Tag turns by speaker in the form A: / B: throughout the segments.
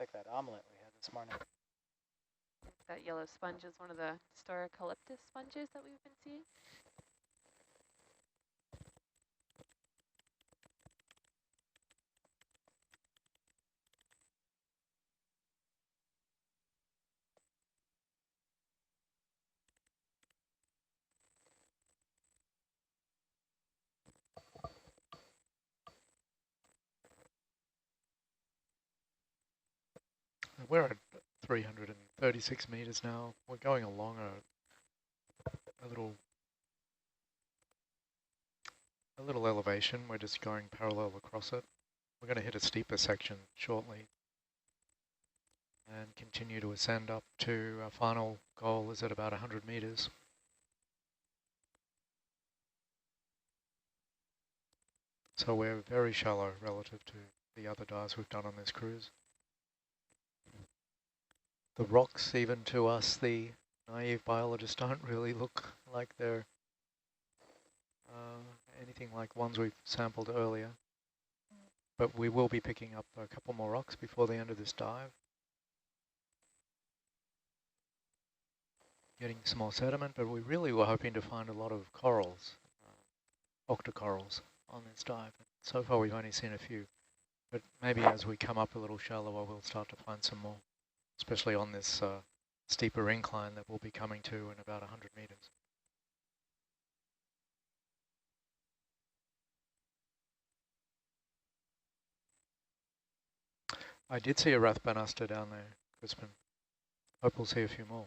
A: like that omelet we had this morning.
B: That yellow sponge is one of the Storocaliptus sponges that we've been seeing.
C: We're at 336 meters now. We're going along a little elevation. We're just going parallel across it. We're going to hit a steeper section shortly and continue to ascend up to our final goal is at about 100 meters. So we're very shallow relative to the other dives we've done on this cruise. The rocks, even to us, the naive biologists, don't really look like they're anything like ones we've sampled earlier. But we will be picking up a couple more rocks before the end of this dive. Getting some more sediment, but we really were hoping to find a lot of corals, octocorals on this dive. So far we've only seen a few, but maybe as we come up a little shallower we'll start to find some more, especially on this steeper incline that we'll be coming to in about 100 meters. I did see a Rathbanaster down there, Crispin. Hope we'll see a few more.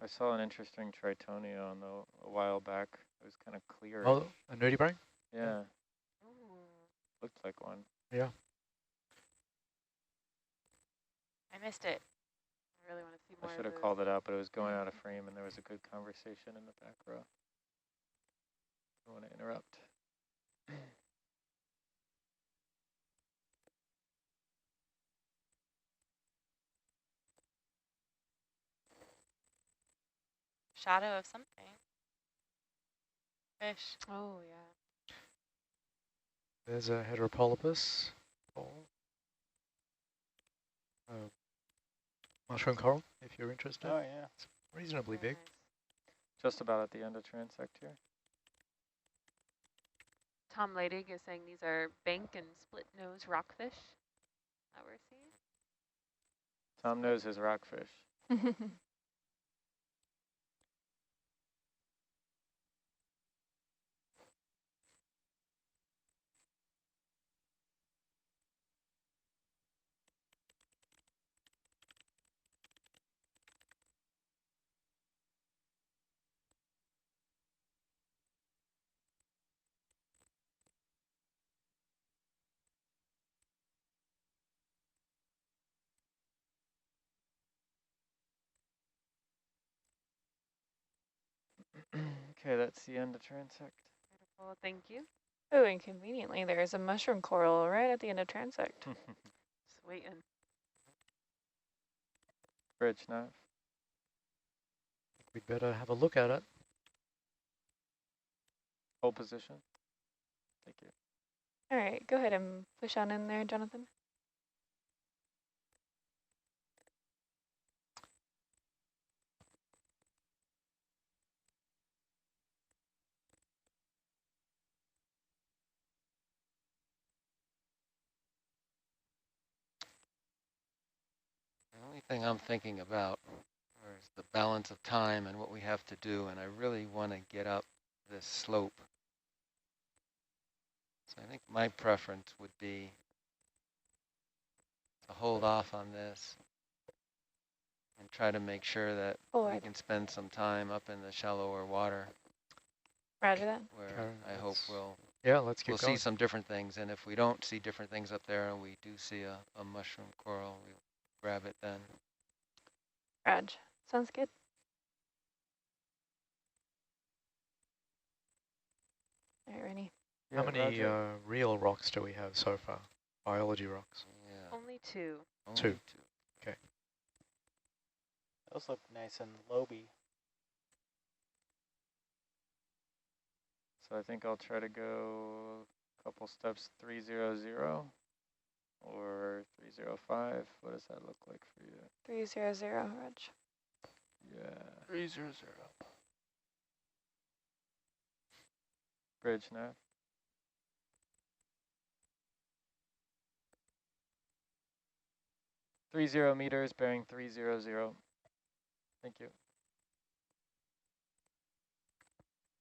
D: I saw an interesting Tritonia on a while back. It was kind of clear.
C: Oh, a nudibranch?
D: Yeah.
B: Ooh.
D: Looked like one.
C: Yeah.
B: I missed it. I really want to see more.
D: I should have called it out, but it was going out of frame and there was a good conversation in the back row. I don't want to interrupt.
B: Shadow of something. Fish. Oh, yeah.
C: There's a heteropolypus. Mushroom coral, if you're interested.
A: Oh, yeah.
C: It's reasonably big.
B: Nice.
D: Just about at the end of transect here.
B: Tom Leidig is saying these are bank and split nose rockfish that we're seeing.
D: Tom knows his rockfish. Okay, that's the end of transect.
B: Beautiful, thank you.
E: Oh, and conveniently, there's a mushroom coral right at the end of transect.
B: Just waiting.
D: Bridge nav.
C: We'd better have a look at it.
D: Hold position. Thank you.
E: All right, go ahead and push on in there, Jonathan.
F: The only thing I'm thinking about is the balance of time and what we have to do, and I really want to get up this slope. So I think my preference would be to hold off on this and try to make sure that we can spend some time up in the shallower water.
E: Roger that.
F: Where I hope we'll
C: going.
F: See some different things, and if we don't see different things up there and we do see a mushroom coral, we'll grab it then.
E: Raj, sounds good. All right, Rennie.
C: How many real rocks do we have so far? Biology rocks?
F: Yeah.
B: Only two.
C: Two. Okay.
A: Those look nice and loby.
D: So I think I'll try to go a couple steps 300. or 305? What does that look like for you?
E: 300, Reg.
D: Yeah.
G: 300.
D: Bridge nav. meters, bearing 300. Thank you.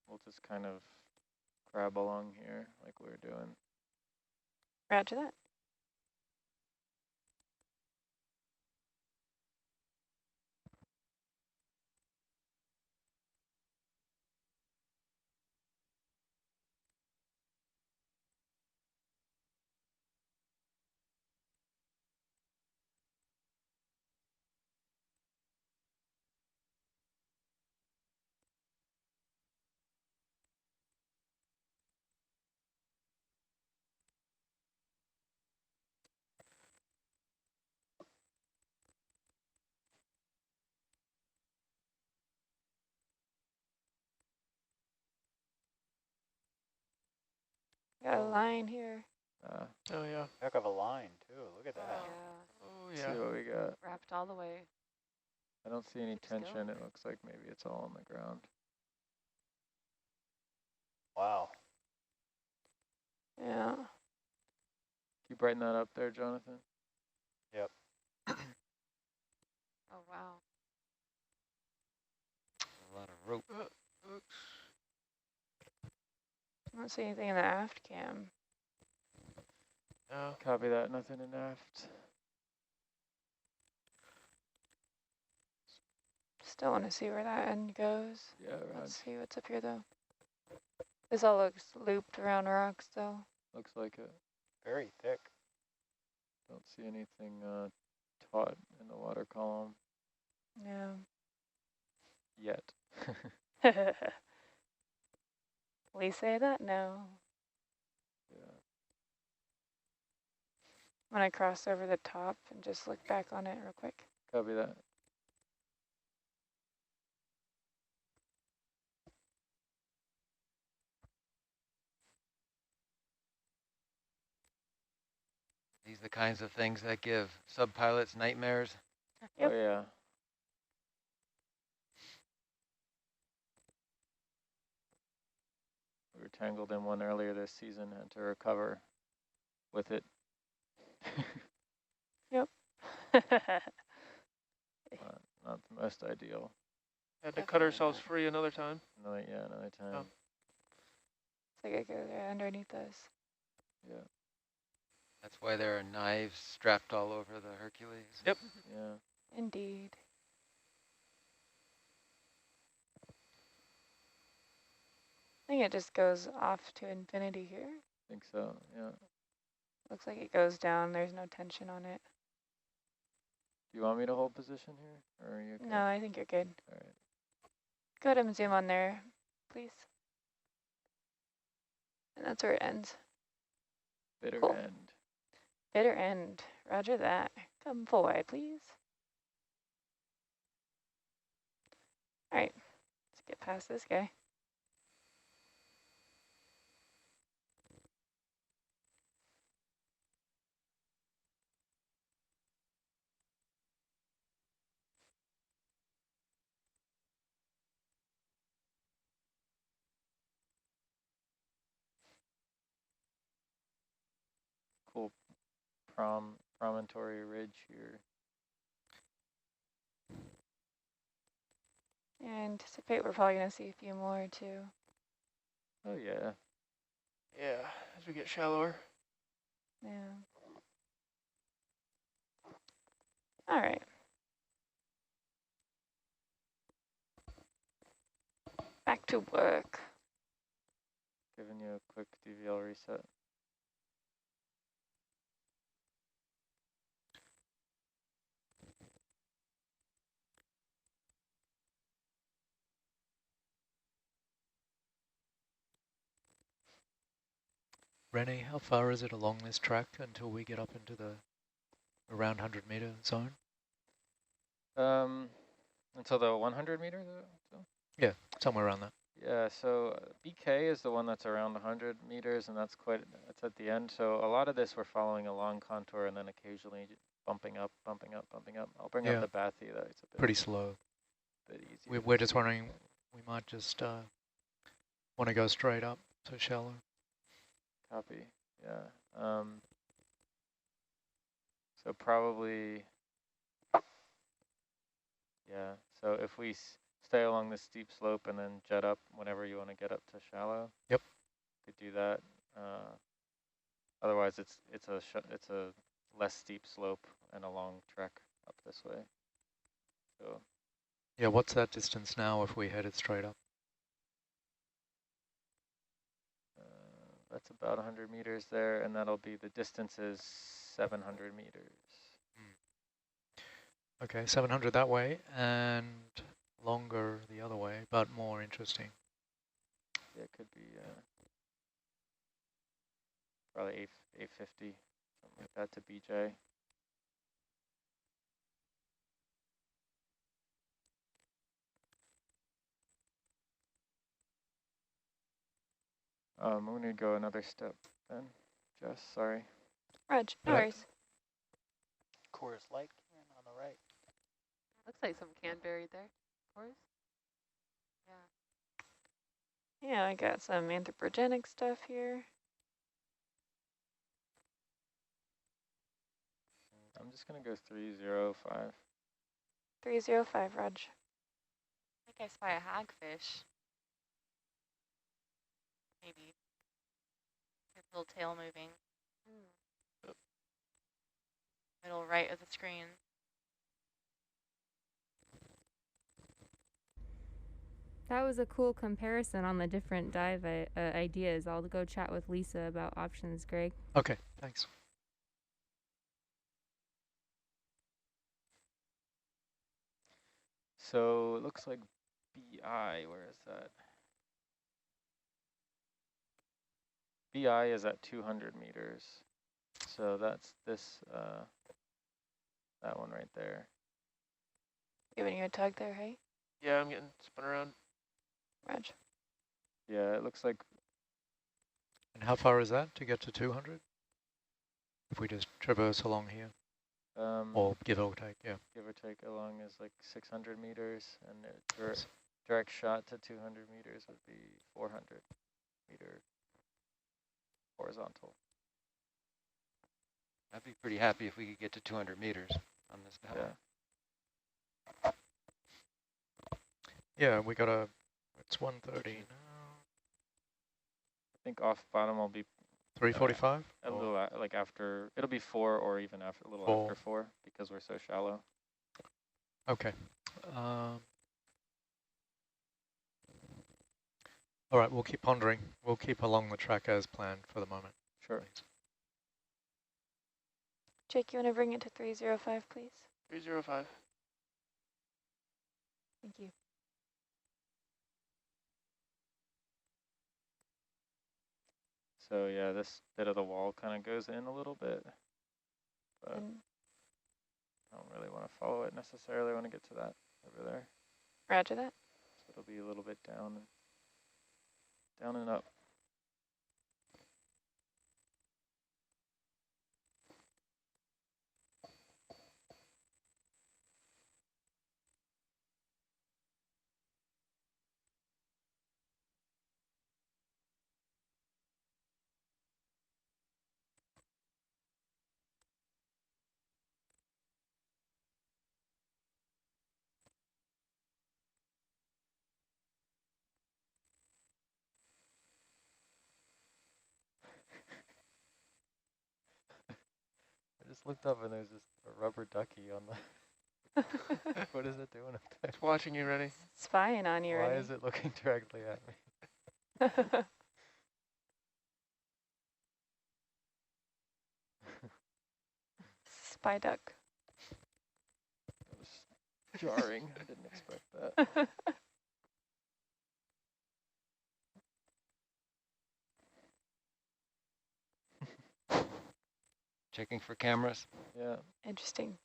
D: We'll just kind of grab along here like we were doing.
E: Roger that. Got a line here.
G: Oh, yeah.
A: Heck of a line, too. Look at that.
B: Yeah,
G: Oh,
D: See
G: yeah.
D: what we got.
B: wrapped all the way.
D: I don't see any
B: Keeps
D: tension.
B: going.
D: It looks like maybe it's all on the ground.
A: Wow.
E: Yeah.
D: Can you brighten that up there, Jonathan?
A: Yep.
B: Oh, wow.
F: A lot of rope.
E: I don't see anything in the aft cam.
G: No.
D: Copy that. Nothing in aft.
E: Still want to see where that end goes.
D: Yeah, Raj.
E: Let's see what's up here, though. This all looks looped around rocks, though.
D: Looks like it.
A: Very thick.
D: Don't see anything taut in the water column
E: Yeah.
D: yet.
E: We say that now.
D: Yeah.
E: I'm going to cross over the top and just look back on it real quick.
D: Copy that.
F: These are the kinds of things that give sub-pilots nightmares.
E: Yep.
D: Oh, yeah. We were tangled in one earlier this season, had to recover with it.
E: Yep.
D: Not the most ideal.
G: Had to cut ourselves free another time.
D: Another time.
G: Oh.
E: It's like it goes right underneath us.
D: Yeah.
F: That's why there are knives strapped all over the Hercules.
G: Yep.
D: Yeah.
E: Indeed. I think it just goes off to infinity here.
D: Think so. Yeah.
E: Looks like it goes down. There's no tension on it.
D: Do you want me to hold position here, or are you okay?
E: No, I think you're good.
D: All right.
E: Go ahead and zoom on there, please. And that's where it ends.
D: Bitter
E: Cool.
D: end.
E: Bitter end. Roger that. Come forward, please. All right. Let's get past this guy.
D: Cool promontory ridge here.
E: I anticipate we're probably going to see a few more, too.
D: Oh, yeah.
G: Yeah, as we get shallower.
E: Yeah. All right. Back to work.
D: Giving you a quick DVL reset.
C: Rennie, how far is it along this track until we get up into the around 100-meter zone?
D: Until the 100 meter though?
C: Yeah, somewhere around that.
D: Yeah, so BK is the one that's around 100 meters, and that's at the end. So a lot of this we're following a long contour and then occasionally bumping up, bumping up, bumping up. I'll bring up
C: Yeah.
D: the bathy, though. It's a bit,
C: Pretty slow.
D: bit easier.
C: We're just wondering, we might just want to go straight up to shallow.
D: Copy, yeah. So probably, yeah. So if we stay along the steep slope and then jet up whenever you want to get up to shallow.
C: Yep.
D: Could do that. Otherwise, it's a less steep slope and a long trek up this way. So
C: Yeah, what's that distance now if we headed straight up?
D: that's about 100 meters there, and that'll be, the distance is 700 meters.
C: Okay, 700 that way and longer the other way, but more interesting.
D: Yeah, it could be probably 850, something like that to BJ. I'm going to go another step then. Jess, sorry.
E: Reg, no
C: Right.
E: worries.
A: Chorus light can on the right.
B: Looks like some can buried there. Of course. Yeah.
E: Yeah, I got some anthropogenic stuff here.
D: I'm just going to go 305.
E: 305, Reg.
H: I think I spy a hagfish. Maybe. His little tail moving. Middle right of the screen.
I: That was a cool comparison on the different dive ideas. I'll go chat with Lisa about options, Greg.
C: Okay, thanks.
D: So it looks like BI, where is that? BI is at 200 meters. So that's this, that one right there.
E: Giving you a tug there, hey?
G: Yeah, I'm getting spun around.
E: Reg.
D: Yeah, it looks like,
C: And how far is that to get to 200? If we just traverse along here, or give or take, yeah.
D: give or take along is like 600 meters, and direct shot to 200 meters would be 400 meter horizontal.
F: I'd be pretty happy if we could get to 200 meters on this dive.
D: Yeah.
C: Yeah, we got it's 1:30 now.
D: I think off bottom will be
C: 3:45?
D: a little like after, it'll be 4 or even after, a little
C: 4.
D: after 4 because we're so shallow.
C: Okay. All right, we'll keep pondering. We'll keep along the track as planned for the moment.
D: Sure.
C: Thanks.
E: Jake, you want to bring it to 305, please?
G: 305.
E: Thank you.
D: So yeah, this bit of the wall kind of goes in a little bit, but
E: And
D: I don't really want to follow it necessarily. I want to get to that over there.
E: roger that.
D: So it'll be a little bit down and up. I just looked up and there's just a rubber ducky on the, what is it doing up there?
G: It's watching you, ready?
E: Spying on you,
D: Why
E: ready?
D: is it looking directly at me?
E: Spy duck.
D: That was jarring. I didn't expect that.
F: Checking for cameras.
D: Yeah,
E: Interesting.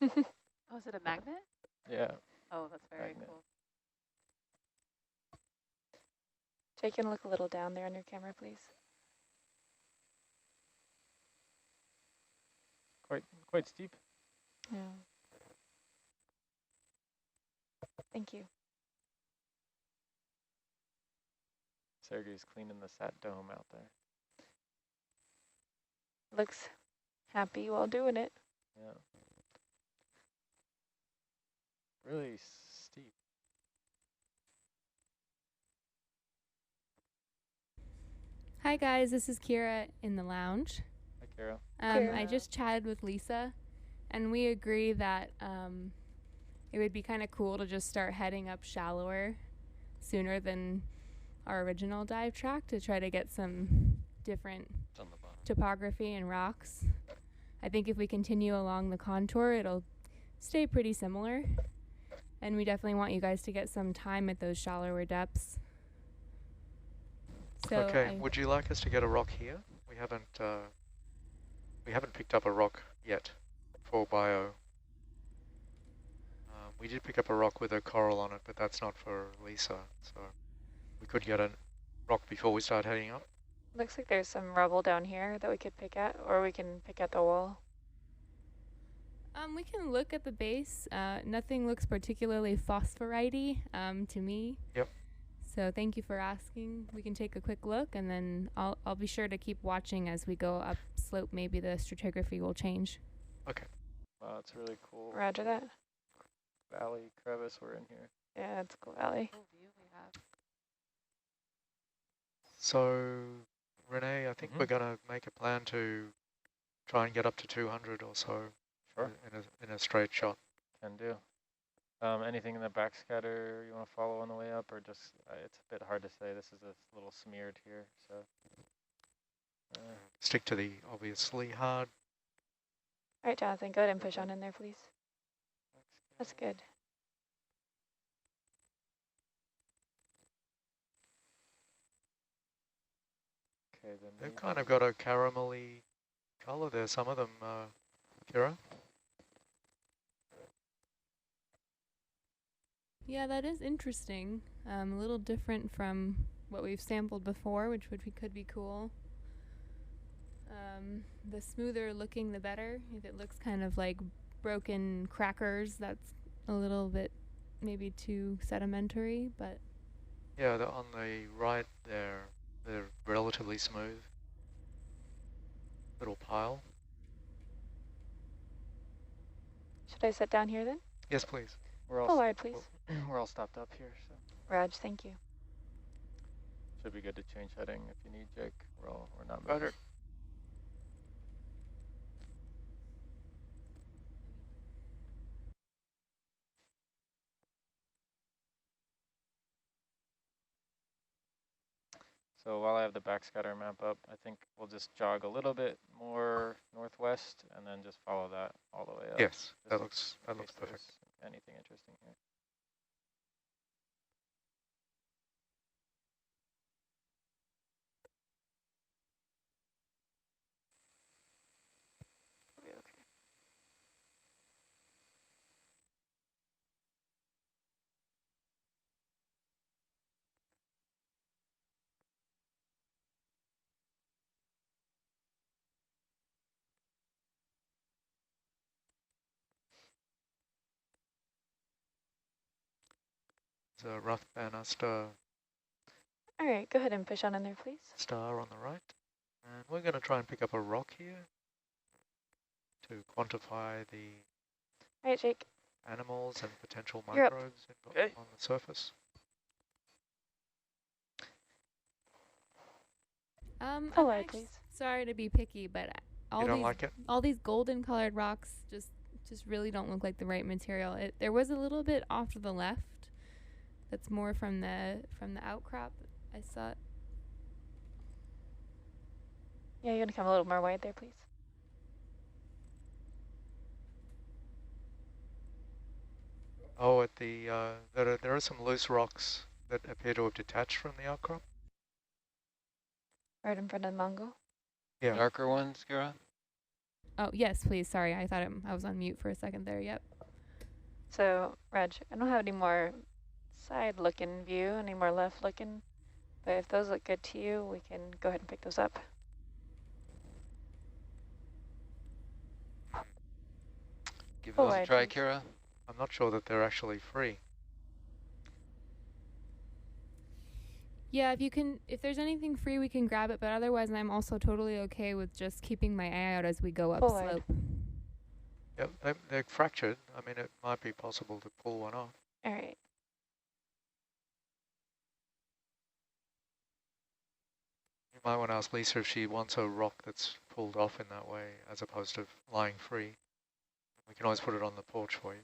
B: Oh, is it a magnet?
D: yeah.
B: Oh, that's very
D: Magnet.
B: cool.
E: Jake, you can look a little down there on your camera, please.
D: Quite steep.
E: Yeah. Thank you.
D: Sergey's cleaning the sat dome out there.
E: Looks happy while doing it.
D: Yeah. Really steep.
I: Hi guys, this is Kira in the lounge.
D: Hi, Kara.
I: I just chatted with Lisa, and we agree that it would be kind of cool to just start heading up shallower sooner than our original dive track to try to get some different
F: It's on the bottom.
I: topography and rocks. I think if we continue along the contour, it'll stay pretty similar. And we definitely want you guys to get some time at those shallower depths. So
C: Okay, would you like us to get a rock here? We haven't picked up a rock yet for bio. We did pick up a rock with a coral on it, but that's not for Lisa. So we could get a rock before we start heading up.
E: Looks like there's some rubble down here that we could pick at, or we can pick at the wall.
I: we can look at the base. Nothing looks particularly phosphorite-y to me.
C: Yep.
I: So thank you for asking. We can take a quick look, and then I'll be sure to keep watching as we go up slope. Maybe the stratigraphy will change.
C: Okay.
D: Wow, it's really cool.
E: Roger that.
D: Valley crevice we're in here.
E: Yeah, it's a cool valley.
B: Cool view we have.
C: So, Renee, I think we're going to make a plan to try and get up to 200 or so.
D: Sure.
C: In a straight shot.
D: Can do. Anything in the backscatter you want to follow on the way up, or just, it's a bit hard to say. This is a little smeared here, so.
C: Stick to the obviously hard.
E: All right, Jonathan, go ahead and push on in there, please. That's good.
D: Okay, then
C: They've kind of got a caramelly color there, some of them, Kira.
I: Yeah, that is interesting. A little different from what we've sampled before, which could be cool. The smoother looking, the better. If it looks kind of like broken crackers, that's a little bit maybe too sedimentary, but...
C: Yeah, on the right there, they're relatively smooth. Little pile.
E: Should I sit down here then?
C: Yes, please.
D: we're
E: Full
D: all
E: wide, please.
D: we're all stopped up here, so
E: Raj, thank you.
D: should be good to change heading if you need, Jake. We're not moving.
G: Roger.
D: So while I have the backscatter map up, I think we'll just jog a little bit more northwest and then just follow that all the way up.
C: Yes,
D: just
C: that
D: in
C: looks
D: case
C: perfect.
D: there's anything interesting here.
C: There's a rough banister
E: All right, go ahead and push on in there, please.
C: star on the right. And we're going to try and pick up a rock here to quantify the
E: All right, Jake.
C: animals and potential
E: You're up.
C: microbes
G: Okay.
C: on the surface.
E: Full wide, please.
I: Sorry to be picky, but all
C: You don't
I: these
C: like it?
I: all these golden colored rocks just really don't look like the right material. There was a little bit off to the left. That's more from the outcrop. I saw it.
E: Yeah, you want to come a little more wide there, please.
C: Oh, at the there are some loose rocks that appear to have detached from the outcrop.
E: Right in front of the Mongo.
C: Yeah.
F: Darker ones, Kira?
I: Oh yes, please. Sorry, I thought I was on mute for a second there. Yep.
E: So, Raj, I don't have any more side-looking view, any more left-looking, But if those look good to you, we can go ahead and pick those up.
F: Give
E: Full
F: those a
E: wide,
F: try,
E: please.
F: Kira.
C: I'm not sure that they're actually free.
I: Yeah, if there's anything free, we can grab it, but otherwise I'm also totally okay with just keeping my eye out as we go
E: Full wide.
I: upslope.
C: Yep, they're fractured. I mean, it might be possible to pull one off.
E: All right.
C: You might want to ask Lisa if she wants a rock that's pulled off in that way as opposed to lying free. We can always put it on the porch for you.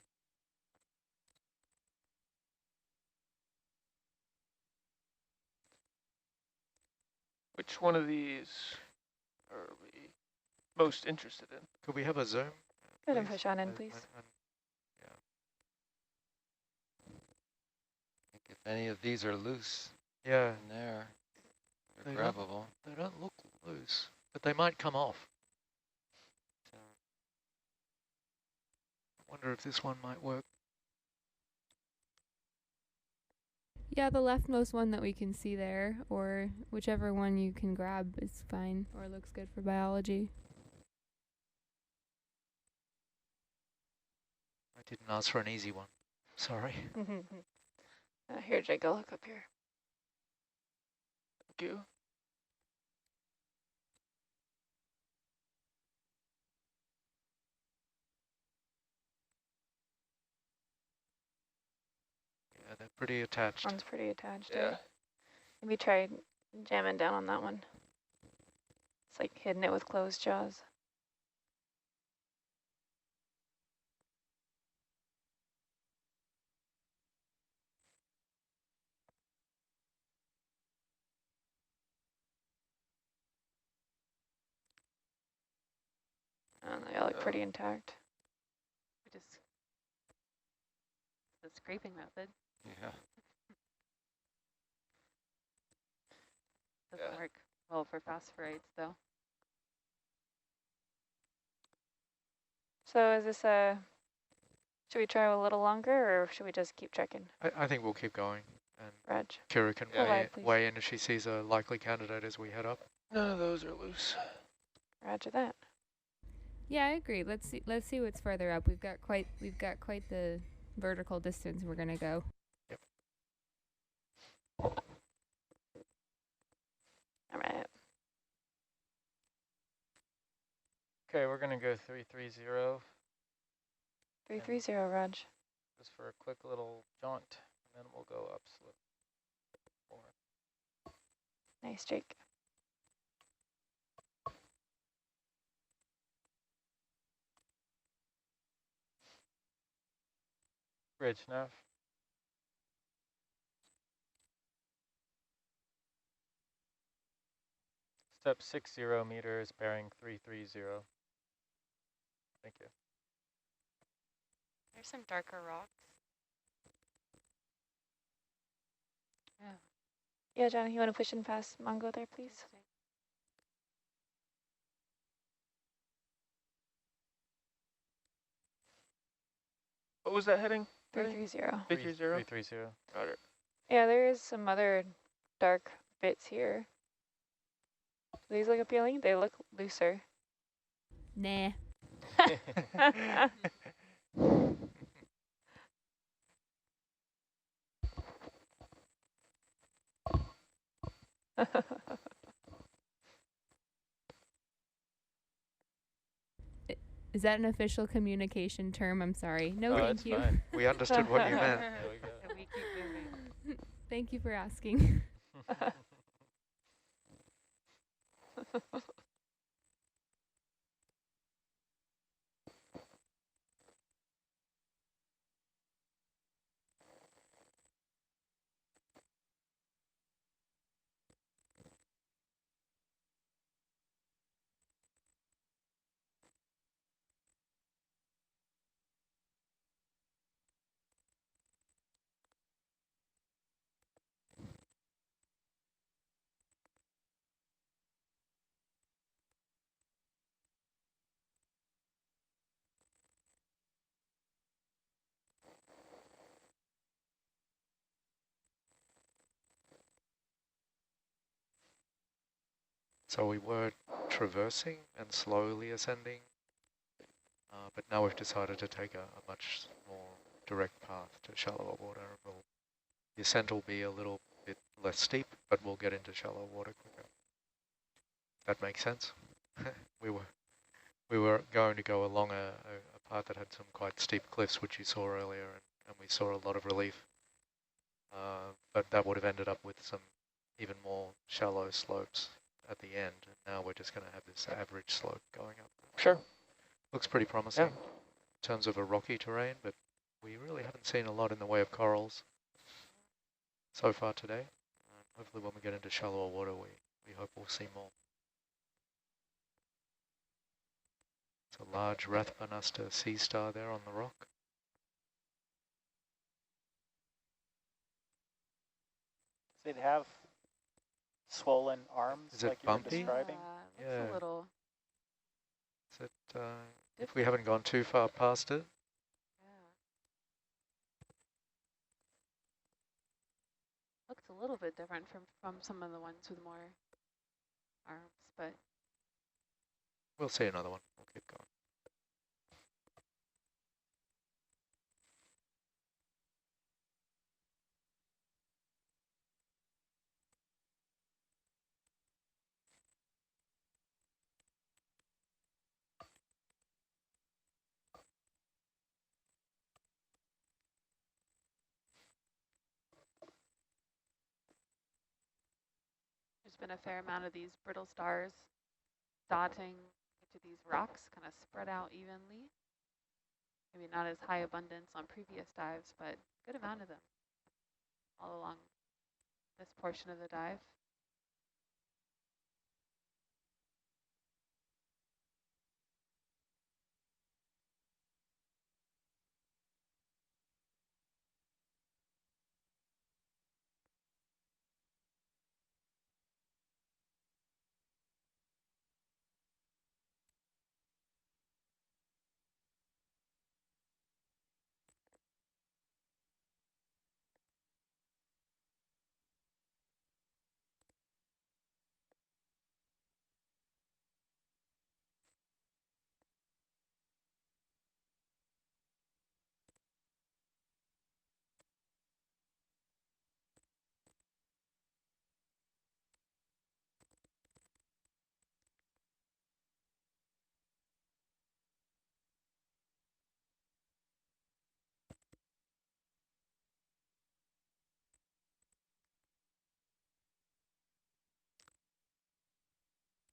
G: Which one of these are we most interested in?
C: Could we have a zoom?
E: Go ahead and
C: please?
E: push on in,
C: And-
E: please.
C: and-
F: I think if any of these are loose
C: yeah,
F: in there, they're
C: They don't-
F: grabbable.
C: they don't look loose, but they might come off.
F: So
C: I wonder if this one might work.
I: Yeah, the leftmost one that we can see there, or whichever one you can grab is fine, or looks good for biology.
C: I didn't ask for an easy one. Sorry.
E: Here, Jake, I'll look up here.
G: Thank you.
C: Yeah, they're pretty attached.
E: One's pretty attached.
G: Yeah.
E: Right? Maybe try jamming down on that one. It's like hitting it with closed jaws. They all look pretty intact.
B: We just the scraping method
F: yeah,
B: doesn't
G: Yeah.
B: work well for phosphorates though.
E: So is this a, should we try a little longer or should we just keep checking?
C: I think we'll keep going. And
E: Reg.
C: Kira can
E: Full wide, please.
C: weigh in if she sees a likely candidate as we head up.
G: None of those are loose.
E: Roger that.
I: Yeah, I agree. Let's see what's further up. We've got quite the vertical distance we're gonna go.
C: Yep.
E: All right.
D: Okay, we're gonna go 330
E: 330, Reg.
D: just for a quick little jaunt, and then we'll go upslope.
E: Nice, Jake.
D: Bridge nav. Step 60 meters, bearing 330. Thank you.
H: There's some darker rocks.
E: Yeah, Johnny, you want to push in past Mongo there, please?
G: What was that heading?
E: 330.
G: 330?
D: 330.
G: Got it.
E: Yeah, there is some other dark bits here. Do these look appealing? They look looser.
I: Nah. Is that an official communication term? I'm sorry. No,
D: Oh,
I: thank
D: it's
I: you.
D: fine.
C: We understood what you meant.
D: There we go.
B: And we keep moving.
I: Thank you for asking.
C: So we were traversing and slowly ascending, but now we've decided to take a much more direct path to shallower water. The ascent will be a little bit less steep, but we'll get into shallow water quicker. That makes sense. we were going to go along a part that had some quite steep cliffs, which you saw earlier, and we saw a lot of relief. But that would have ended up with some even more shallow slopes at the end. And now we're just going to have this average slope going up.
G: Sure.
C: Looks pretty promising
G: Yeah.
C: in terms of a rocky terrain, but we really haven't seen a lot in the way of corals so far today. Hopefully when we get into shallower water, we hope we'll see more. It's a large Rathbunasta sea star there on the rock.
A: Does it have swollen arms
C: Is it
A: like you were
C: bumpy?
A: describing?
B: Looks
C: Yeah.
B: a little.
C: Is it, if we haven't gone too far past it?
B: Yeah. Looks a little bit different from some of the ones with more arms, but
C: We'll see another one. We'll keep going.
B: there's been a fair amount of these brittle stars dotting into these rocks, kind of spread out evenly. Maybe not as high abundance on previous dives, but good amount of them all along this portion of the dive.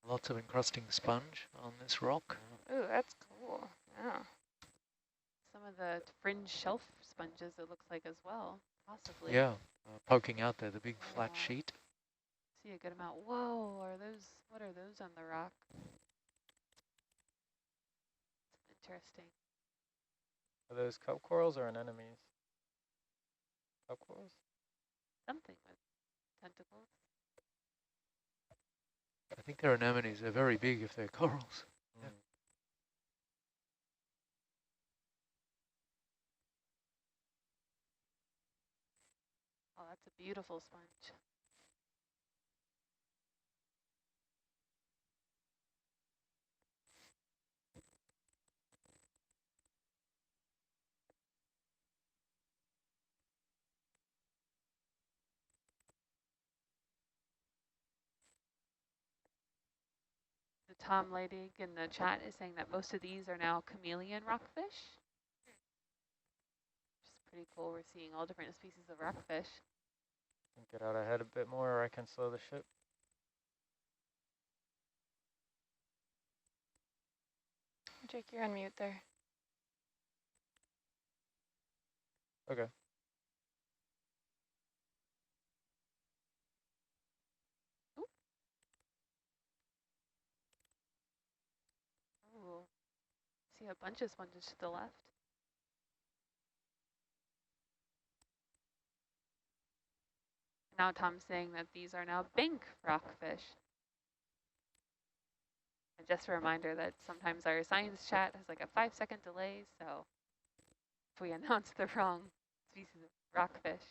C: Lots of encrusting sponge on this rock.
E: Ooh, that's cool. Yeah.
B: Some of the fringe shelf sponges, it looks like as well, possibly.
C: Yeah, poking out there, the big flat
B: Yeah.
C: sheet.
B: See a good amount. Whoa, what are those on the rock? Interesting.
D: Are those cup corals or anemones? Cup corals?
B: Something with tentacles.
C: I think they're anemones. They're very big if they're corals. Yeah.
D: Mm.
B: Oh, that's a beautiful sponge. The Tom Leidig in the chat is saying that most of these are now chameleon rockfish. Which is pretty cool. We're seeing all different species of rockfish.
D: Get out ahead a bit more or I can slow the ship.
E: Jake, you're on mute there.
D: Okay.
B: Ooh, see a bunch of sponges to the left. Now Tom's saying that these are now bank rockfish. And just a reminder that sometimes our science chat has like a 5-second delay, so if we announce the wrong species of rockfish.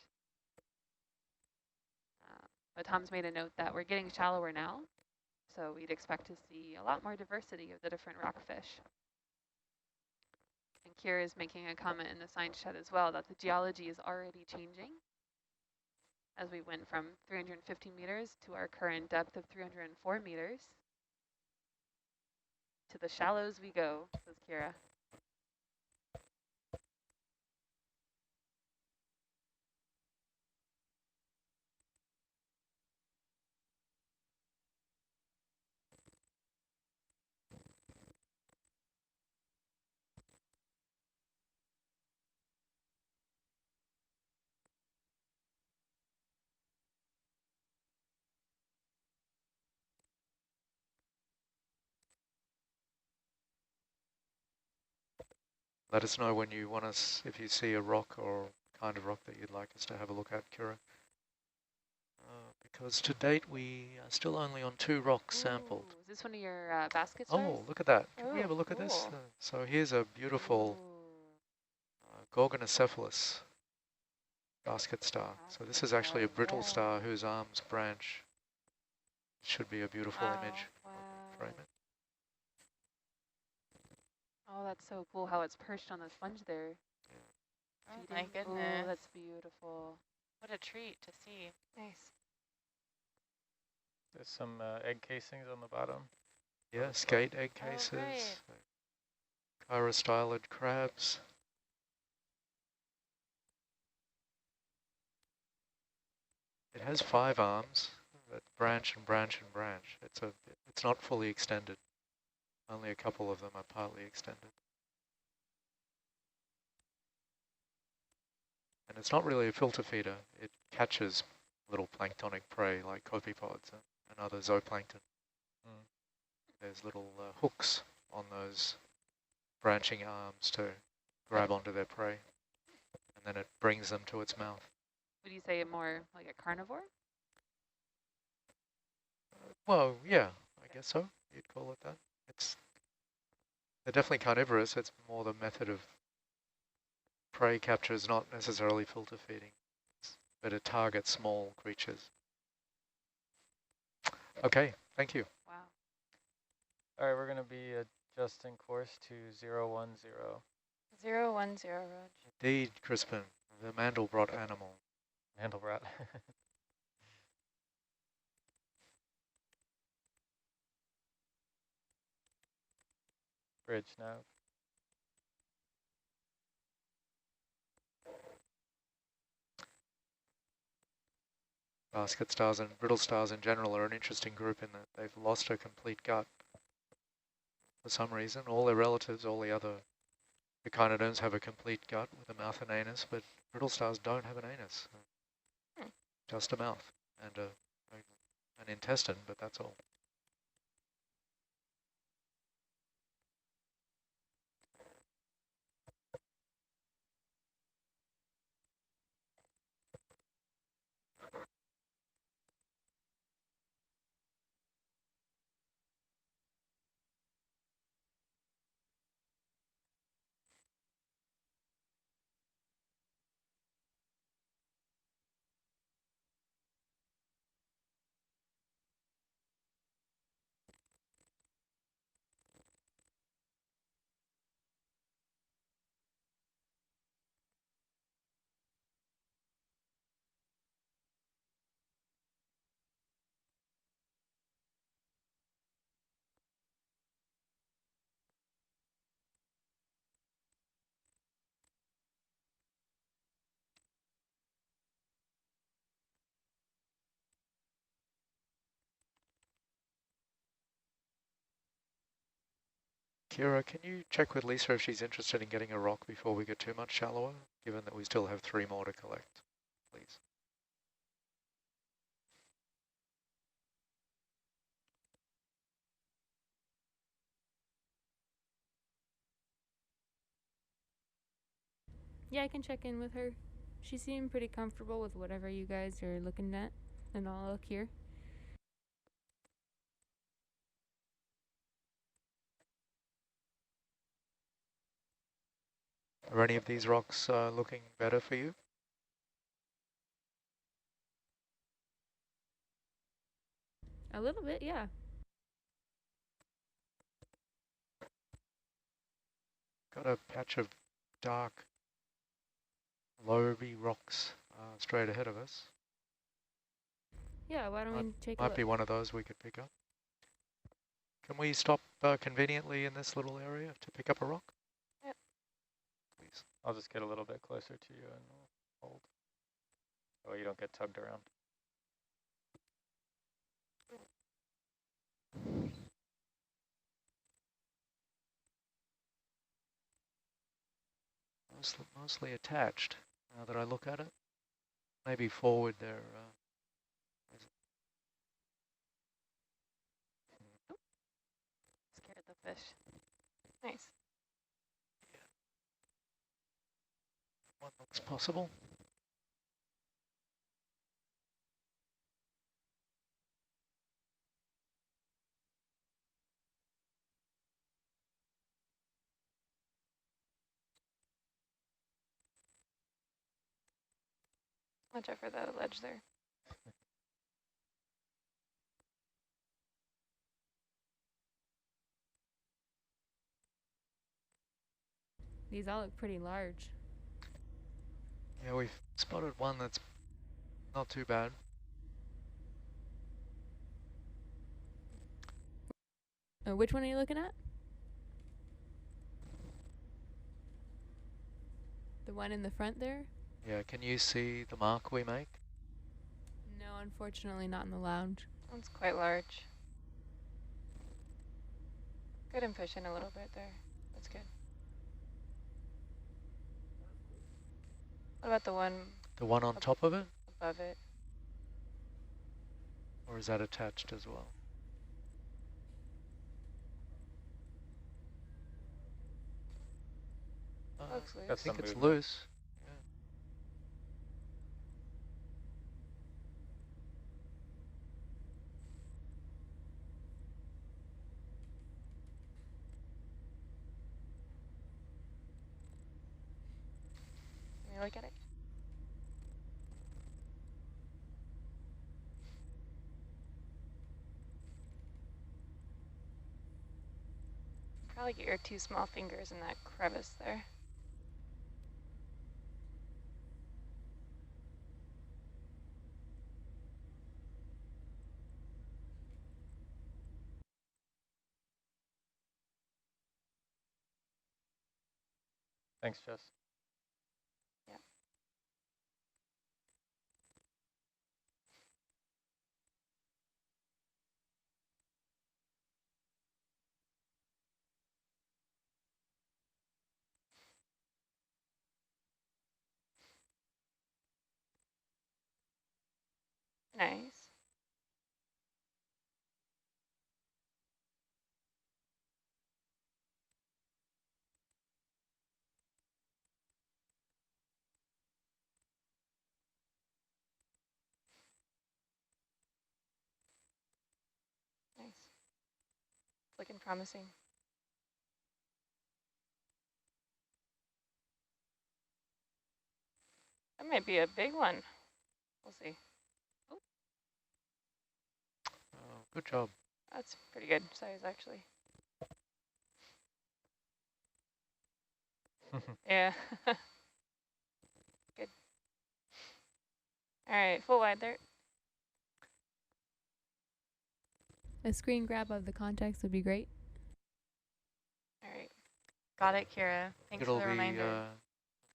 B: But Tom's made a note that we're getting shallower now, So we'd expect to see a lot more diversity of the different rockfish. And Kira is making a comment in the science chat as well that the geology is already changing as we went from 350 meters to our current depth of 304 meters. To the shallows we go, says Kira.
C: Let us know when you want us, if you see a rock or kind of rock that you'd like us to have a look at, Kira. Because to date we are still only on 2 rocks sampled.
B: Is this one of your basket stars?
C: Oh, look at that. Can we have a look at this? So here's a beautiful Gorgonocephalus basket star. So this is actually a brittle star whose arms branch. It should be a beautiful image. Frame it.
B: Oh, that's so cool how it's perched on the sponge there.
H: Oh my goodness.
B: Oh, that's beautiful.
H: What a treat to see.
E: Nice.
D: There's some egg casings on the bottom.
C: Yeah, skate egg cases, chirostylid crabs. It has 5 arms that branch and branch and branch. It's not fully extended. Only a couple of them are partly extended. And it's not really a filter feeder. It catches little planktonic prey like copepods and other zooplankton. There's little hooks on those branching arms to grab onto their prey, and then it brings them to its mouth.
B: Would you say more like a carnivore?
C: Well, yeah, I guess so. You'd call it that. They're definitely carnivorous. It's more the method of prey capture is not necessarily filter feeding, but it targets small creatures. Okay, thank you.
B: Wow.
D: All right, we're going to be adjusting course to 010.
E: 010, Rog.
C: Indeed, Crispin, the Mandelbrot animal.
D: Mandelbrot. Bridge nav.
C: Basket stars and brittle stars in general are an interesting group in that they've lost a complete gut for some reason. All their relatives, all the other echinoderms have a complete gut with a mouth and anus, but brittle stars don't have an anus. Just a mouth and an intestine, but that's all. Kira, can you check with Lisa if she's interested in getting a rock before we get too much shallower, given that we still have 3 more to collect, please?
I: Yeah, I can check in with her. She seemed pretty comfortable with whatever you guys are looking at, and I'll look here.
C: Are any of these rocks looking better for you?
I: A little bit, yeah.
C: got a patch of dark lobey rocks straight ahead of us.
I: Yeah, why don't we take a
C: Might
I: look?
C: be one of those we could pick up. Can we stop conveniently in this little area to pick up a rock?
E: Yep.
C: Please.
D: I'll just get a little bit closer to you and we'll hold. Oh, you don't get tugged around.
C: Mostly attached, now that I look at it. Maybe forward there.
B: Scared the fish.
E: Nice.
C: What looks possible?
E: Watch out for that ledge there.
I: These all look pretty large.
C: Yeah, we've spotted one that's not too bad.
I: Which one are you looking at? The one in the front there?
C: Yeah, can you see the mark we make?
I: No, unfortunately not in the lounge.
E: One's quite large. Good and pushing a little bit there. That's good. What about the one
C: The one on top of it?
E: above it?
C: Or is that attached as well?
E: Looks
C: I
E: loose.
C: think
D: some
C: it's
D: movement.
C: loose. Yeah.
E: Let me look at it. Probably get your 2 small fingers in that crevice there.
D: Thanks, Jess.
E: Yeah. Nice. Nice. Looking promising. That might be a big one. We'll see.
C: Oh, good job.
E: That's pretty good size, actually. Yeah. Good. All right, full wide there.
I: A screen grab of the context would be great.
E: All right.
H: Got it, Kira. Thanks
C: It'll
H: for the
C: be,
H: reminder.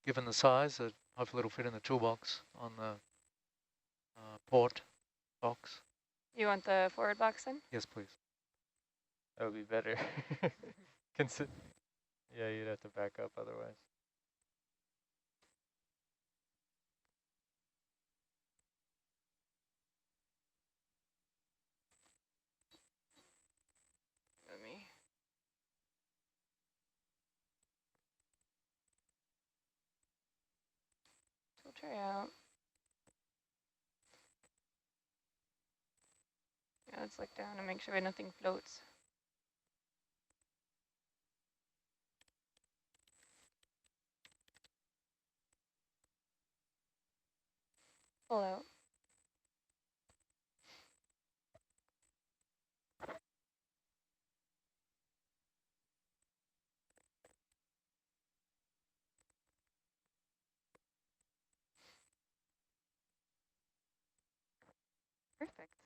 C: given the size, hopefully it'll fit in the toolbox on the port box.
E: You want the forward box then?
C: Yes, please.
D: That would be better. Yeah, you'd have to back up otherwise.
E: Let me. We'll try out. Yeah, let's look down and make sure nothing floats. Pull out.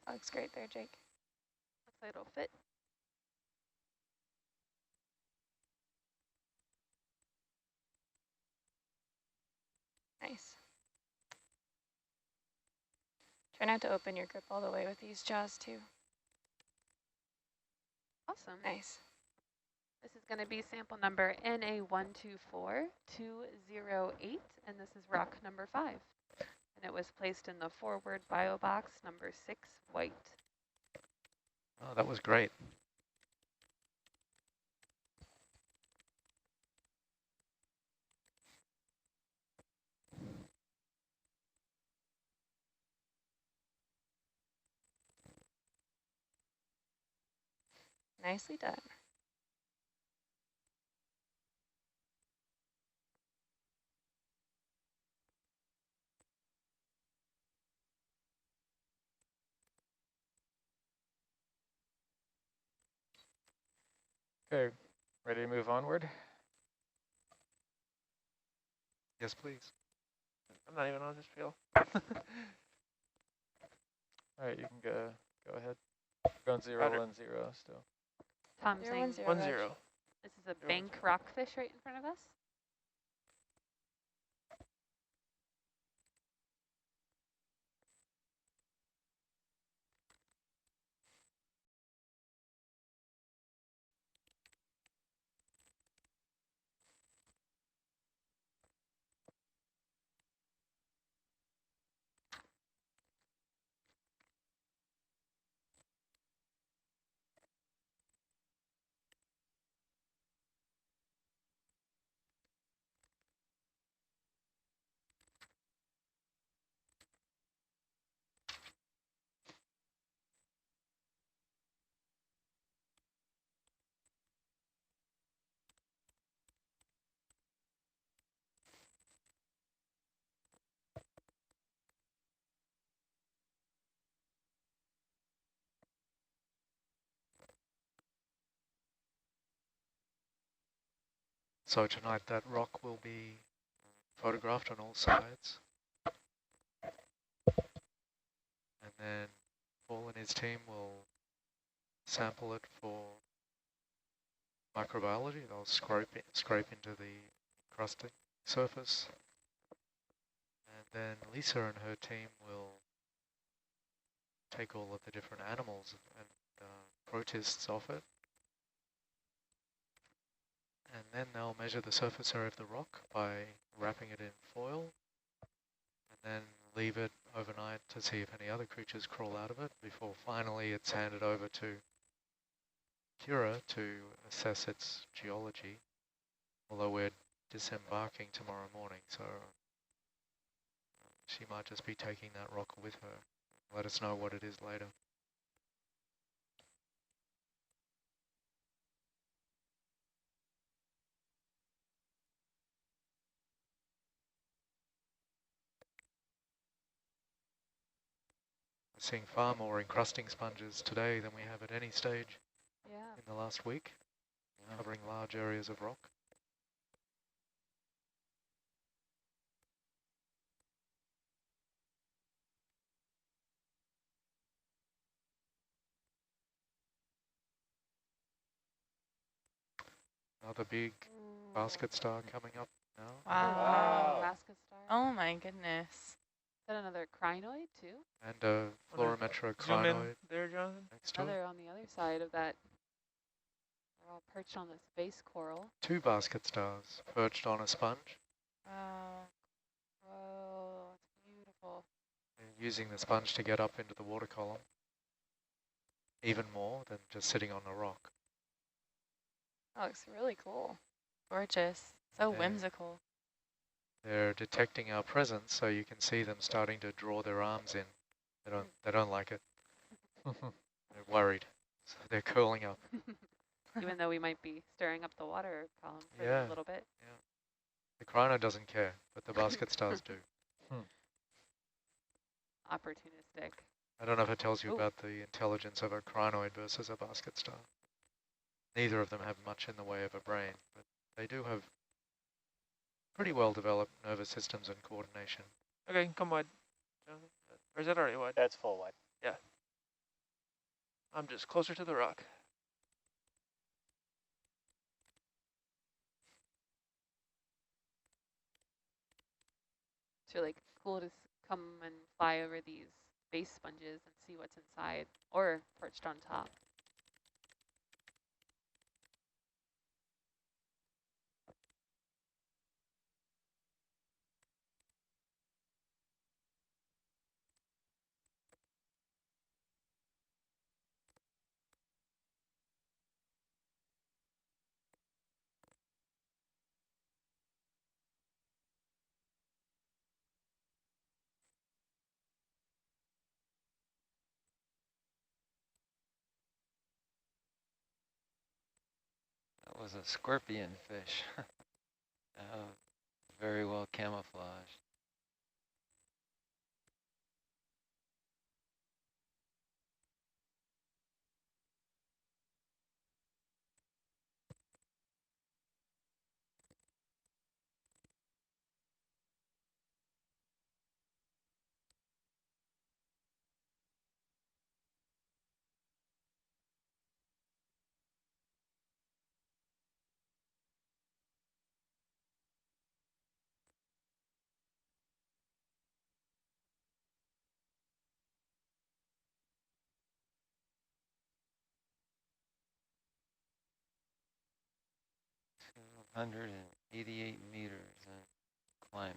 E: That looks great there, Jake.
B: Looks like it'll fit.
E: Nice. Try not to open your grip all the way with these jaws too.
B: Awesome.
E: Nice.
B: This is going to be sample number NA124-208, and this is rock number 5. And it was placed in the forward bio box number 6, white.
C: Oh, that was great.
E: Nicely done.
D: Okay, ready to move onward?
C: Yes, please.
G: I'm not even on this field.
D: All right, you can go ahead. Going 0
G: Roger.
D: and 0 still.
B: Tom
E: 0
B: saying
E: 1 0.
G: 1
E: Reg.
G: 0.
B: this is a
G: 0
B: bank
G: 0.
B: rockfish right in front of us.
C: So tonight that rock will be photographed on all sides. And then Paul and his team will sample it for microbiology. They'll scrape into the encrusting surface. And then Lisa and her team will take all of the different animals and protists off it. And then they'll measure the surface area of the rock by wrapping it in foil and then leave it overnight to see if any other creatures crawl out of it before finally it's handed over to Kira to assess its geology, although we're disembarking tomorrow morning, so she might just be taking that rock with her. Let us know what it is later. We're seeing far more encrusting sponges today than we have at any stage in the last week, covering large areas of rock. Another big basket star coming up now.
E: Wow.
B: Basket star.
E: Oh my goodness.
B: Is that another crinoid too?
C: And a Florimetra
G: Zoom in
C: crinoid
G: there, Jonathan.
C: next to it.
B: Another on the other side of that. They're all perched on this base coral.
C: 2 basket stars perched on a sponge.
B: Wow. Whoa, it's beautiful.
C: And using the sponge to get up into the water column. Even more than just sitting on a rock.
E: That looks really cool. Gorgeous. So
C: Yeah.
E: whimsical.
C: They're detecting our presence, so you can see them starting to draw their arms in. They don't like it. They're worried, so they're curling up.
B: Even though we might be stirring up the water column for
C: Yeah.
B: a little bit.
C: Yeah. The crino doesn't care, but the basket stars do.
B: Opportunistic.
C: I don't know if it tells you
B: Ooh.
C: about the intelligence of a crinoid versus a basket star. Neither of them have much in the way of a brain, but they do have pretty well developed nervous systems and coordination.
G: Okay, come wide, Jonathan. Or is that already wide?
A: That's full wide.
G: Yeah. I'm just closer to the rock.
B: It's really cool to come and fly over these base sponges and see what's inside or perched on top.
F: That was a scorpion fish. Very well camouflaged. Two 188 meters and climbing.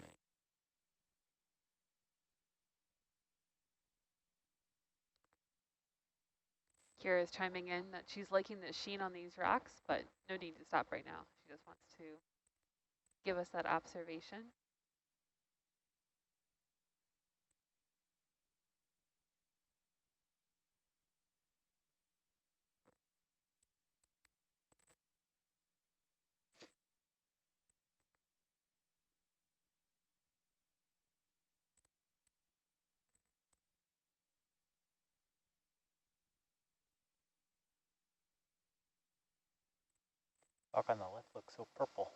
B: Kira's chiming in that she's liking the sheen on these rocks, but no need to stop right now. She just wants to give us that observation.
A: Rock on the left looks so purple.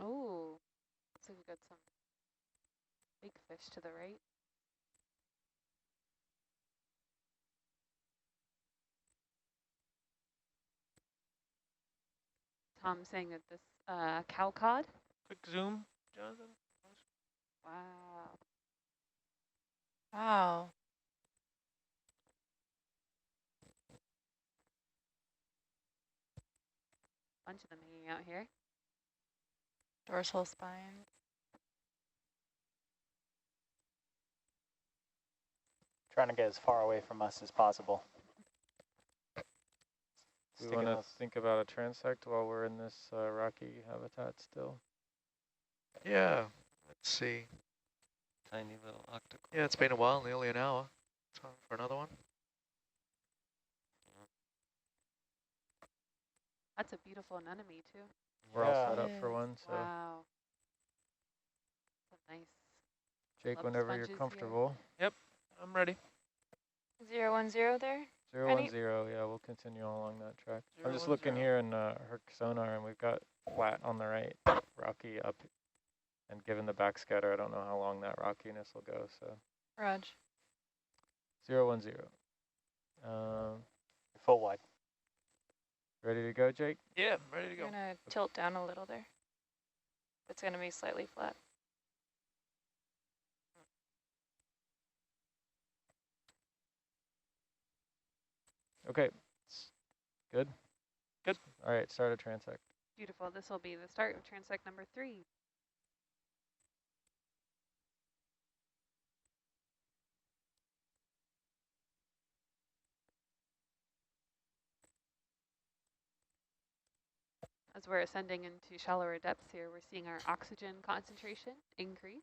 B: Oh, so we've got some big fish to the right. Tom saying that this cow cod.
G: Quick zoom, Jonathan.
B: Wow.
E: Wow.
B: Bunch of them hanging out here.
E: Dorsal spine.
A: Trying to get as far away from us as possible.
D: We want to think about a transect while we're in this rocky habitat still.
C: Yeah, let's see.
F: Tiny little octacle.
C: Yeah, it's been a while, nearly an hour. Time for another one.
B: That's a beautiful anemone too.
D: We're all set up for one, so
B: Wow. That's nice.
D: Jake,
B: Love
D: whenever you're
B: sponges
D: comfortable.
G: Yep, I'm ready.
E: 010 there.
D: 010, yeah, we'll continue along that track. I'm just looking
G: 010.
D: here in Herc sonar, and we've got flat on the right, rocky up. And given the backscatter, I don't know how long that rockiness will go, so.
E: Raj.
D: 010.
A: Full wide.
D: Ready to go, Jake?
G: Yeah, I'm ready to go.
E: I'm going to tilt down a little there. It's going to be slightly flat.
D: Okay. Good?
G: Good.
D: All right, start a transect.
B: Beautiful. This will be the start of transect number 3. As we're ascending into shallower depths here, we're seeing our oxygen concentration increase.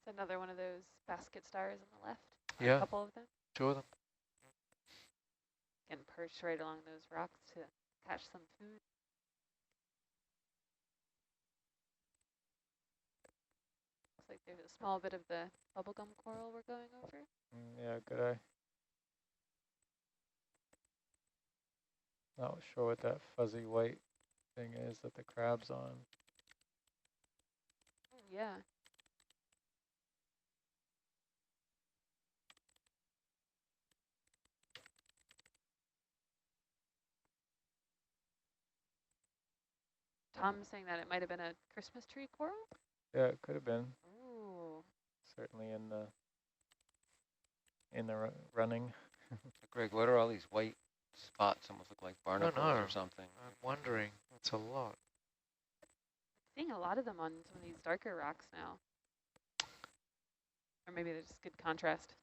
B: It's another one of those basket stars on the left.
C: Yeah.
B: A couple of them.
C: 2 of them.
B: Getting perched right along those rocks to catch some food. Looks like there's a small bit of the bubblegum coral we're going over.
D: Yeah, good eye. Not sure what that fuzzy white thing is that the crab's on.
B: Yeah. Tom's saying that it might have been a Christmas tree coral?
D: Yeah, it could have been.
B: Ooh.
D: Certainly in the running.
F: Greg, what are all these white spots? Almost look like barnacles
C: know.
F: or something.
C: I'm wondering. It's a lot.
B: Seeing a lot of them on some of these darker rocks now. Or maybe they're just good contrast.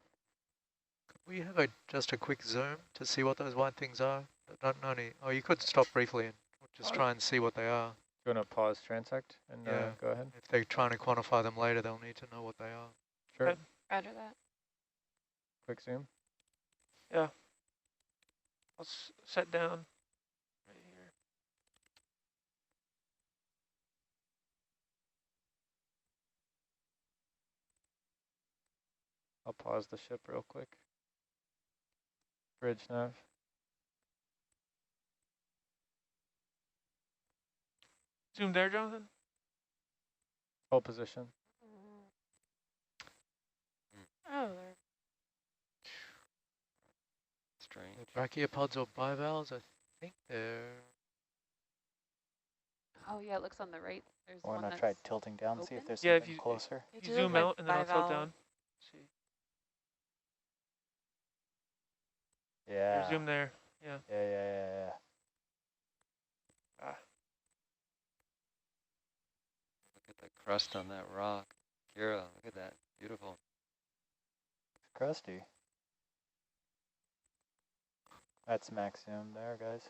C: Could we have just a quick zoom to see what those white things are? Not only. Oh, you could stop briefly and just try and see what they are.
D: You want to pause transect and go ahead?
C: If they're trying to quantify them later, they'll need to know what they are.
D: Sure.
G: Okay.
E: Roger that.
D: Quick zoom.
G: Yeah. I'll set down right here.
D: I'll pause the ship real quick. Bridge nav.
G: Zoom there, Jonathan.
D: Hold position.
E: Oh, there.
F: Strange.
C: The brachiopods or bivalves, I think they're...
B: Oh yeah, it looks on the right. There's
A: Why
B: one
A: not
B: that's
A: try tilting down, see if
B: open?
A: there's
G: Yeah, if
A: something
G: you-
A: closer?
E: It
G: You
E: does
G: zoom
E: look
G: out and then I'll tilt
E: bivalve.
G: down. See.
A: Yeah.
G: Or zoom there. Yeah.
A: Yeah.
G: Ah.
F: Look at the crust on that rock. Kira, look at that. Beautiful.
A: It's crusty. That's max zoom there, guys.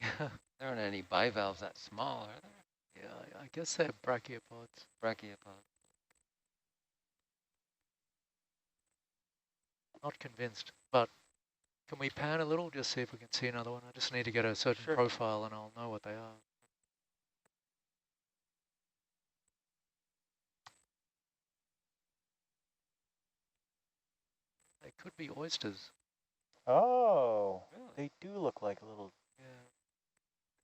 F: There aren't any bivalves that small, are there?
C: Yeah, I guess they're brachiopods.
F: Brachiopods.
C: not convinced, but can we pan a little, just see if we can see another one? I just need to get a certain
G: Sure.
C: profile and I'll know what they are. They could be oysters.
A: Oh,
D: Really?
A: they do look like little,
C: Yeah.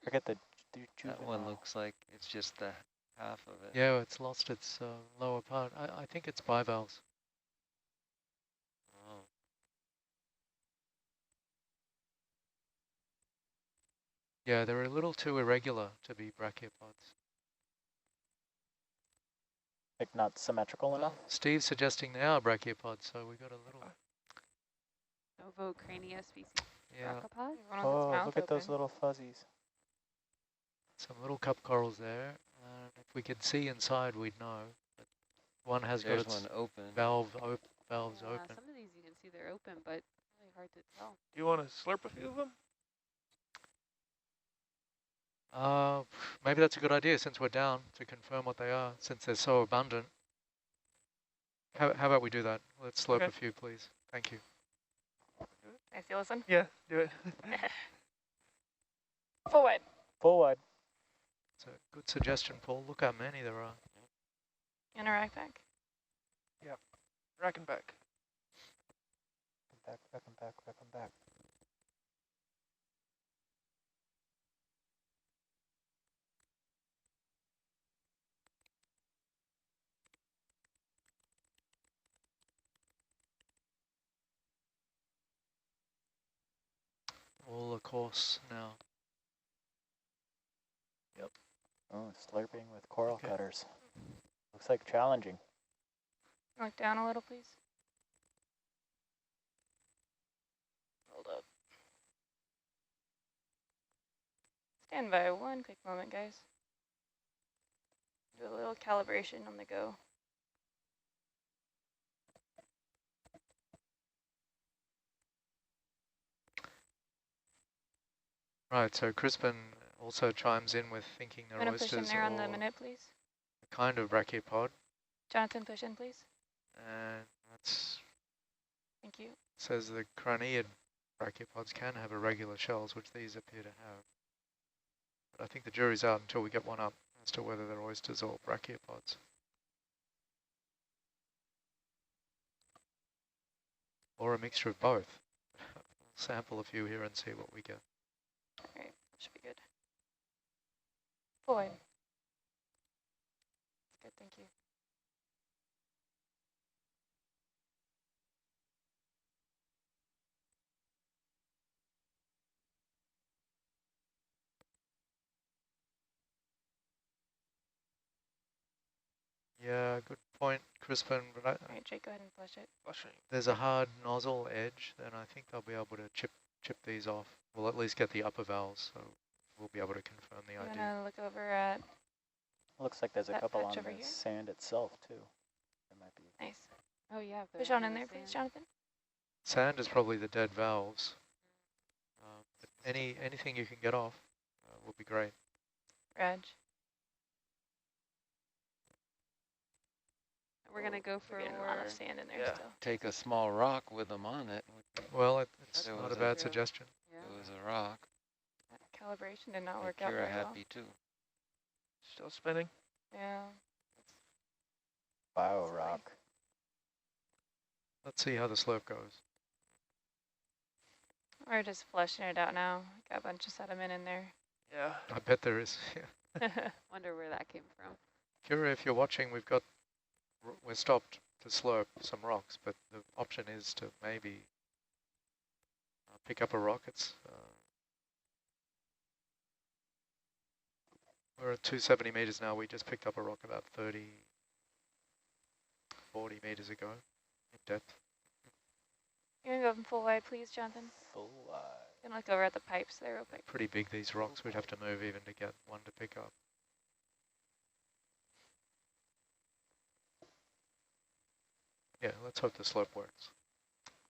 A: forget the
F: That
A: juvenile.
F: one looks like it's just the half of it.
C: Yeah, it's lost its lower part. I think it's bivalves.
F: Oh.
C: Yeah, they're a little too irregular to be brachiopods.
A: Like not symmetrical enough.
C: Steve's suggesting they are brachiopods, so we got a little.
B: Novocrania species.
C: Yeah,
B: Brachiopods?
E: One with its
A: Oh,
E: mouth
A: look at those
E: open.
A: little fuzzies.
C: some little cup corals there. If we could see inside, we'd know. But one has
F: There's
C: got its
F: one open.
C: valves open.
B: Some of these you can see they're open, but really hard to tell.
G: Do you want to slurp a few of them?
C: Maybe that's a good idea since we're down to confirm what they are, since they're so abundant. How about we do that? Let's slurp
G: Okay.
C: a few, please. Thank you.
E: I see, listen.
G: Yeah, do it.
E: Forward.
A: Forward.
C: It's a good suggestion, Paul. Look how many there are.
E: Interact back.
G: Rack and back.
A: Back, back, and back, back, and back.
C: All the course now. Yep.
A: Oh, slurping with coral
C: Okay.
A: cutters. Looks like challenging.
E: Look down a little, please. Hold up. Stand by one quick moment, guys. Do a little calibration on the go.
C: Right, so Crispin also chimes in with thinking
E: I'm
C: they're
E: going to push in
C: oysters
E: there on the
C: or
E: minute, please.
C: a kind of brachiopod.
E: Jonathan, push in, please.
C: And that's
E: Thank you.
C: says the craniid brachiopods can have irregular shells, which these appear to have. But I think the jury's out until we get one up as to whether they're oysters or brachiopods. Or a mixture of both. We'll sample a few here and see what we get.
E: All right, should be good. Forward. Good, thank you.
C: Yeah, good point, Crispin. But
E: All right, Jake, go ahead and flush it.
G: Flushing.
C: there's a hard nozzle edge, then I think they'll be able to chip these off. We'll at least get the upper valves, so we'll be able to confirm the
E: You
C: ID.
E: want to look over at,
A: Looks like there's a
E: That
A: couple
E: patch
A: on
E: over
A: the
E: here?
A: sand itself too. There might be.
E: nice.
B: Oh, yeah.
E: Push on in there, please, Jonathan.
C: Sand is probably the dead valves. But anything you can get off will be great.
E: Reg.
B: We're going to go
E: We're
B: for
E: getting a lot of sand in there
G: Yeah.
E: still.
F: Take a small rock with them on it.
C: Well, it's
F: There
C: not
F: was
C: a
F: a-
C: bad
B: Yeah.
C: suggestion.
B: Yeah.
F: It was a rock.
E: That calibration did not
F: And
E: work out
F: Kira
E: very well.
F: happy too.
G: Still spinning.
E: Yeah.
A: Bio
E: Sorry.
A: rock.
C: Let's see how the slope goes.
E: We're just flushing it out now. Got a bunch of sediment in there.
G: Yeah.
C: I bet there is.
B: Wonder where that came from.
C: Kira, if you're watching, we're stopped to slurp some rocks, but the option is to maybe pick up a rock. We're at 270 meters now. We just picked up a rock about 40 meters ago in depth.
E: You want to go full wide, please, Jonathan?
A: Full wide.
E: You can look over at the pipes there real quick.
C: Pretty big, these rocks. We'd have to move even to get one to pick up. Yeah, let's hope the slope works.